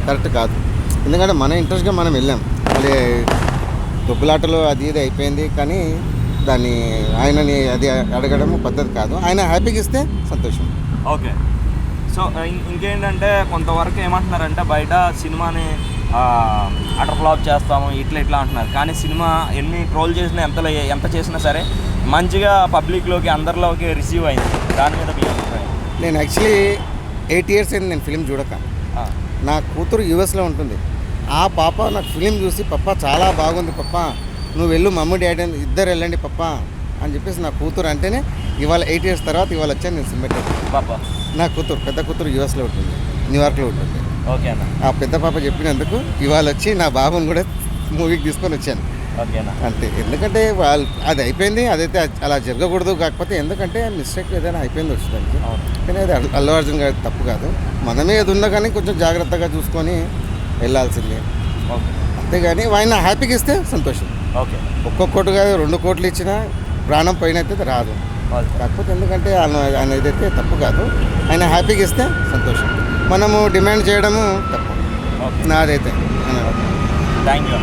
Correct కాదు. ఎందుకంటే మన ఇంట్రెస్ట్గా మనం వెళ్ళాం, మళ్ళీ దొబ్బులాటలు అది ఇది అయిపోయింది. కానీ దాన్ని ఆయనని అది అడగడం పద్ధతి కాదు. ఆయన హ్యాపీగా ఇస్తే సంతోషం. ఓకే. సో ఇంకేంటంటే కొంతవరకు ఏమంటున్నారంటే బయట సినిమాని అటర్ ఫ్లాప్ చేస్తాము ఇట్లా అంటున్నారు. కానీ సినిమా ఎన్ని ట్రోల్ చేసినా ఎంత చేసినా సరే మంచిగా పబ్లిక్లోకి అందరిలోకి రిసీవ్ అయింది. దాని మీద మీ అభిప్రాయం? నేను యాక్చువల్లీ 8 years అయింది నేను ఫిలిం చూడక. నా కూతురు యూఎస్లో ఉంటుంది. ఆ పాప నాకు ఫిలిం చూసి పప్ప చాలా బాగుంది పప్ప, నువ్వు వెళ్ళు మమ్మీ డాడీ ఇద్దరు వెళ్ళండి పప్ప అని చెప్పేసి నా కూతురు అంటేనే ఇవాళ 8 years తర్వాత ఇవాళ వచ్చాను నేను సినిమా. పాప నా కూతురు పెద్ద కూతురు యూఎస్లో ఉంటుంది, న్యూయార్క్లో ఉంటుంది. ఓకేనా? ఆ పెద్ద పాప చెప్పినందుకు ఇవాళ వచ్చి నా బాబుని కూడా మూవీకి తీసుకొని వచ్చాను. ఓకేనా? అంతే. ఎందుకంటే వాళ్ళు అది అయిపోయింది, అదైతే అలా జరగకూడదు. కాకపోతే ఎందుకంటే మిస్టేక్ ఏదైనా అయిపోయింది వచ్చేదానికి. కానీ అది అల్లు అర్జున్ గారి తప్పు కాదు. మనమే ఏది ఉన్నా కానీ కొంచెం జాగ్రత్తగా చూసుకొని వెళ్ళాల్సిందే. అంతేగాని ఆయన హ్యాపీగా ఇస్తే సంతోషం. ఓకే. ఒక్కొక్కటి కాదు 2 కోట్లు ఇచ్చినా ప్రాణం పైన అయితే రాదు. కాకపోతే ఎందుకంటే ఆయన ఏదైతే తప్పు కాదు, ఆయన హ్యాపీగా ఇస్తే సంతోషం. మనము డిమాండ్ చేయడము తప్పు. నాదైతే. Thank you.